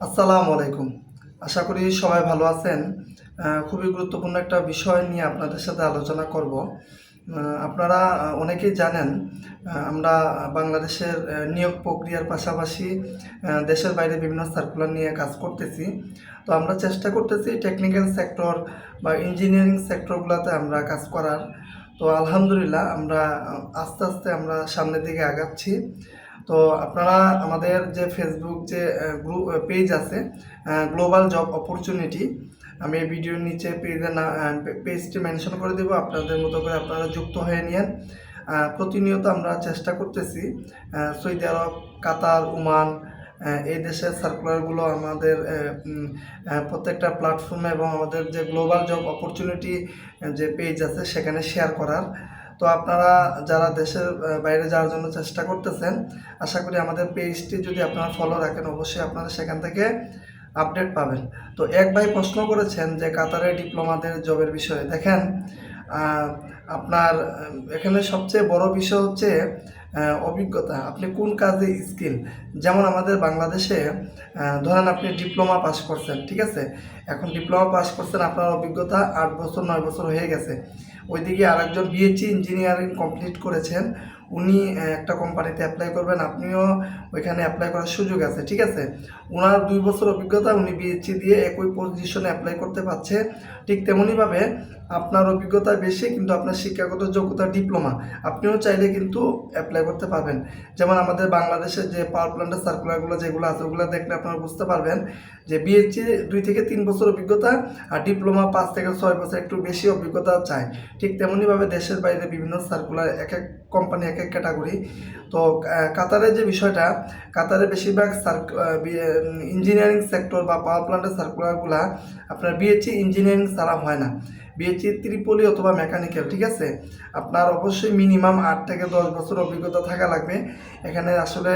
আসসালামু আলাইকুম। আশা করি সবাই ভালো আছেন। খুবই গুরুত্বপূর্ণ একটা বিষয় নিয়ে আপনাদের সাথে আলোচনা করব। আপনারা অনেকেই জানেন, আমরা বাংলাদেশের নিয়োগ প্রক্রিয়ার পাশাপাশি দেশের বাইরে বিভিন্ন সার্কুলার নিয়ে কাজ করতেছি। তো আমরা চেষ্টা করতেছি টেকনিক্যাল সেক্টর বা ইঞ্জিনিয়ারিং সেক্টরগুলোতে আমরা কাজ করার। তো আলহামদুলিল্লাহ আমরা আস্তে আস্তে আমরা সামনের দিকে আগাচ্ছি। তো আপনারা আমাদের যে ফেসবুক যে গ্রুপ পেজ আছে, গ্লোবাল জব অপরচুনিটি, আমি এই ভিডিওর নিচে পেজের পেজটি মেনশন করে দেবো। আপনাদের মতো করে আপনারা যুক্ত হয়ে নিন। প্রতিনিয়ত আমরা চেষ্টা করতেছি সৌদি আরব, কাতার, ওমান, এই দেশের সার্কুলারগুলো আমাদের প্রত্যেকটা প্ল্যাটফর্মে এবং আমাদের যে গ্লোবাল জব অপরচুনিটি যে পেজ আছে সেখানে শেয়ার করার। তো আপনারা যারা দেশের বাইরে যাওয়ার জন্য চেষ্টা করতেছেন, আশা করি আমাদের পেজটি যদি আপনারা ফলো রাখেন, অবশ্যই আপনারা সেখান থেকে আপডেট পাবেন। তো এক ভাই প্রশ্ন করেছেন যে কাতারে ডিপ্লোমাদের জবের বিষয়ে। দেখেন, আপনার এখানে সবচেয়ে বড় বিষয় হচ্ছে অভিজ্ঞতা। আপনি কোন কাজে স্কিল। যেমন আমাদের বাংলাদেশে ধরেন আপনি ডিপ্লোমা পাস করছেন, ঠিক আছে? এখন ডিপ্লোমা পাস করছেন, আপনার অভিজ্ঞতা 8 বছর 9 বছর হয়ে গেছে। ওইদিকে আরেকজন বিএসসি ইঞ্জিনিয়ারিং কমপ্লিট করেছেন, উনি একটা কোম্পানিতে অ্যাপ্লাই করবেন, আপনিও ওইখানে অ্যাপ্লাই করার সুযোগ আছে, ঠিক আছে? ওনার 2 বছর অভিজ্ঞতা, উনি বিএসসি দিয়ে একই পজিশনে অ্যাপ্লাই করতে পারছে। ঠিক তেমনইভাবে আপনার অভিজ্ঞতা বেশি কিন্তু আপনার শিক্ষাগত যোগ্যতা ডিপ্লোমা, আপনিও চাইলে কিন্তু অ্যাপ্লাই করতে পারবেন। যেমন আমাদের বাংলাদেশের যে পাওয়ার প্ল্যান্টের সার্কুলারগুলো যেগুলো আছে, ওগুলো দেখলে আপনারা বুঝতে পারবেন যে বিএসসি 2 থেকে 3 বছর অভিজ্ঞতা আর ডিপ্লোমা 5 থেকে 6 বছর একটু বেশি অভিজ্ঞতা চায়। ঠিক তেমনইভাবে দেশের বাইরে বিভিন্ন সার্কুলার, এক এক কোম্পানি এক এক ক্যাটাগরি। তো কাতারের যে বিষয়টা, কাতারে বেশিরভাগ ইঞ্জিনিয়ারিং সেক্টর বা পাওয়ার প্ল্যান্টের সার্কুলারগুলা আপনার বিএসসি ইঞ্জিনিয়ারিং ছাড়া হয় না, বিএসসি ত্রিপলি অথবা মেকানিক্যাল, ঠিক আছে? আপনার অবশ্যই মিনিমাম 8 থেকে 10 বছর অভিজ্ঞতা থাকা লাগবে। এখানে আসলে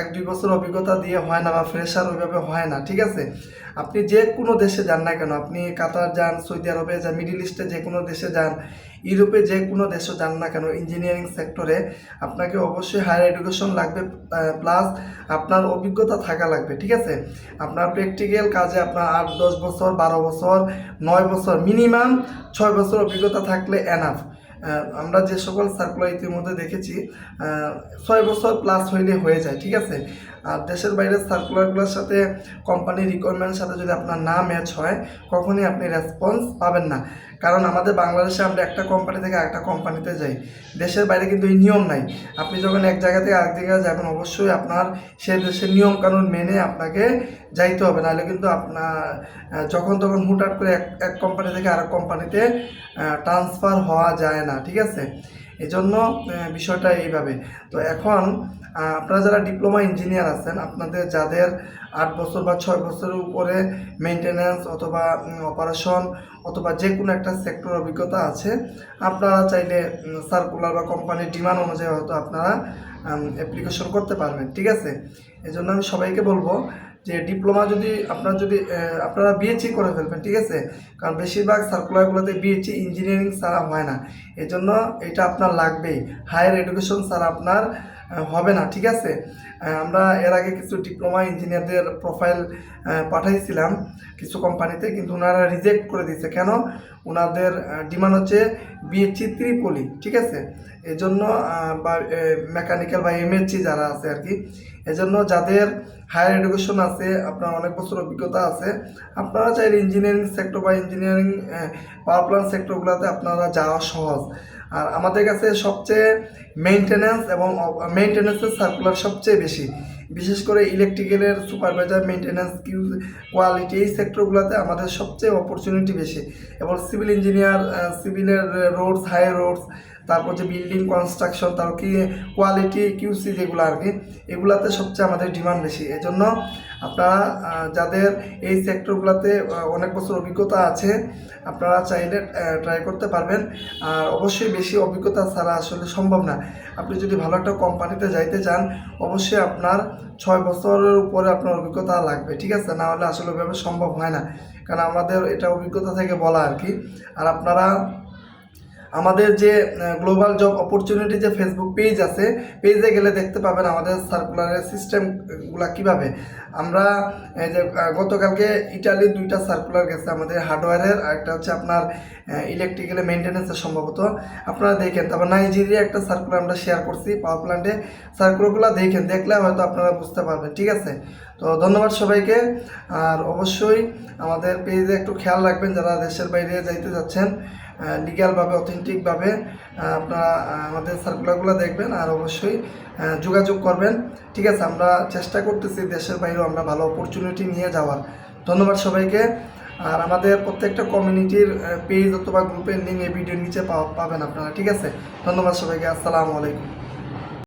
1-2 বছর অভিজ্ঞতা দিয়ে হয় না, বা ফ্রেশার ওইভাবে হয় না, ঠিক আছে? আপনি যে কোনো দেশে যান না কেন, আপনি কাতার যান, সৌদি আরবে যান, মিডিল ইস্টে যে কোনো দেশে যান, ইউরোপে যে কোনো দেশে যান না কেন, ইঞ্জিনিয়ারিং সেক্টরে আপনাকে অবশ্যই হায়ার এডুকেশন লাগবে, প্লাস আপনার অভিজ্ঞতা থাকা লাগবে, ঠিক আছে? আপনার প্র্যাকটিক্যাল কাজে আপনার 8-10 বছর, 12 বছর, 9 বছর, মিনিমাম 6 বছর অভিজ্ঞতা থাকলে এনাফ। আমরা যে সকল সার্কুলার ইতিমধ্যে দেখেছি 6 বছর প্লাস হইলে হয়ে যায়, ঠিক আছে? আর দেশের বাইরের সার্কুলারগুলোর সাথে কোম্পানির রিকোয়ারমেন্টের সাথে যদি আপনার না ম্যাচ হয়, কখনই আপনি রেসপন্স পাবেন না। কারণ আমাদের বাংলাদেশে আমরা একটা কোম্পানি থেকে আরেকটা কোম্পানিতে যাই, দেশের বাইরে কিন্তু এই নিয়ম নাই। আপনি যখন এক জায়গা থেকে আরেক জায়গায় যাবেন, অবশ্যই আপনার সে দেশের নিয়মকানুন মেনে আপনাকে যাইতে হবে, নাহলে কিন্তু আপনার যখন তখন হুটহাট করে এক কোম্পানি থেকে আরেক কোম্পানিতে ট্রান্সফার হওয়া যায় না, ঠিক আছে? এজন্য বিষয়টা এইভাবে। তো এখন আপনারা যারা ডিপ্লোমা ইঞ্জিনিয়ার আছেন, আপনাদের যাদের 8 বছর বা 6 বছরের উপরে মেনটেন্যান্স অথবা অপারেশন অথবা যে কোনো একটা সেক্টর অভিজ্ঞতা আছে, আপনারা চাইলে সার্কুলার বা কোম্পানির ডিমান্ড অনুযায়ী হয়তো আপনারা অ্যাপ্লিকেশন করতে পারবেন, ঠিক আছে? এই জন্য আমি সবাইকে বলবো যে ডিপ্লোমা যদি আপনারা বিএসসি করে ফেলবেন, ঠিক আছে? কারণ বেশিরভাগ সার্কুলারগুলোতে বিএসসি ইঞ্জিনিয়ারিং ছাড়া হয় না, এজন্য এটা আপনার লাগবেই। হায়ার এডুকেশন ছাড়া আপনার হবে না, ঠিক আছে? আমরা এর আগে কিছু ডিপ্লোমা ইঞ্জিনিয়ারদের প্রোফাইল পাঠাইছিলাম কিছু কোম্পানিতে, কিন্তু ওনারা রিজেক্ট করে দিয়েছে। কেন? ওনাদের ডিমান্ড হচ্ছে বিএসসি ত্রিপলি, ঠিক আছে? এজন্য বা মেকানিক্যাল বা এমএসসি যারা আছে আর কি, এজন্য যাদের হায়ার এডুকেশন আছে, আপনার অনেক বছর অভিজ্ঞতা আছে, আপনারা চাইলে ইঞ্জিনিয়ারিং সেক্টর বা ইঞ্জিনিয়ারিং পাওয়ার প্ল্যান্ট সেক্টরগুলোতে আপনারা যাওয়া সহজ। আর আমাদের কাছে সবচেয়ে মেইনটেন্যান্স এবং মেইনটেন্যান্সের সার্কুলার সবচেয়ে বেশি, বিশেষ করে ইলেকট্রিক্যালের সুপারভাইজার, মেইনটেন্যান্স, কোয়ালিটি, এই সেক্টরগুলোতে আমাদের সবচেয়ে অপরচুনিটি বেশি। এবং সিভিল ইঞ্জিনিয়ার, সিভিলের রোডস, হাই রোডস, তারপর যে বিল্ডিং কনস্ট্রাকশন, তারপর কি কোয়ালিটি, কিউসি যেগুলো আর কি, এগুলাতে সবচেয়ে আমাদের ডিমান্ড বেশি। এজন্য আপনারা যাদের এই সেক্টরগুলোতে অনেক বছর অভিজ্ঞতা আছে, আপনারা চাইলে ট্রাই করতে পারবেন। আর অবশ্যই বেশি অভিজ্ঞতা ছাড়া আসলে সম্ভব না। আপনি যদি ভালো একটা কোম্পানিতে যাইতে চান, অবশ্যই আপনার 6 বছরের উপরে আপনার অভিজ্ঞতা লাগবে, ঠিক আছে? না হলে আসলে ওইভাবে সম্ভব হয় না, কারণ আমাদের এটা অভিজ্ঞতা থেকে বলা আর কি। আর আপনারা আমাদের যে গ্লোবাল জব অপরচুনিটি যে ফেসবুক পেজ আছে, পেজে গেলে দেখতে পাবেন আমাদের সার্কুলারের সিস্টেমগুলো কীভাবে। আমরা এই যে গতকালকে ইটালির 2টা সার্কুলার গেছে আমাদের হার্ডওয়্যারের, আর একটা হচ্ছে আপনার ইলেকট্রিক্যাল মেনটেন্যান্সের সম্ভবত, আপনারা দেখেন। তারপর নাইজেরিয়া একটা সার্কুলার আমরা শেয়ার করছি পাওয়ার প্ল্যান্টে, সার্কুলারগুলো দেখলে হয়তো আপনারা বুঝতে পারবেন। ঠিক আছে, তো ধন্যবাদ সবাইকে। আর অবশ্যই আমাদের পেজে একটু খেয়াল রাখবেন যারা দেশের বাইরে যাইতে যাচ্ছেন, লিগ্যালভাবে অথেন্টিকভাবে আপনারা আমাদের সার্কুলারগুলো দেখবেন আর অবশ্যই যোগাযোগ করবেন। ঠিক আছে, আমরা চেষ্টা করতেছি দেশের বাইরেও আমরা ভালো অপরচুনিটি নিয়ে যাওয়ার। ধন্যবাদ সবাইকে। আর আমাদের প্রত্যেকটা কমিউনিটির পেজ অথবা গ্রুপের লিঙ্ক এই ভিডিওর নিচে পাবেন আপনারা। ঠিক আছে, ধন্যবাদ সবাইকে। আসসালামু আলাইকুম।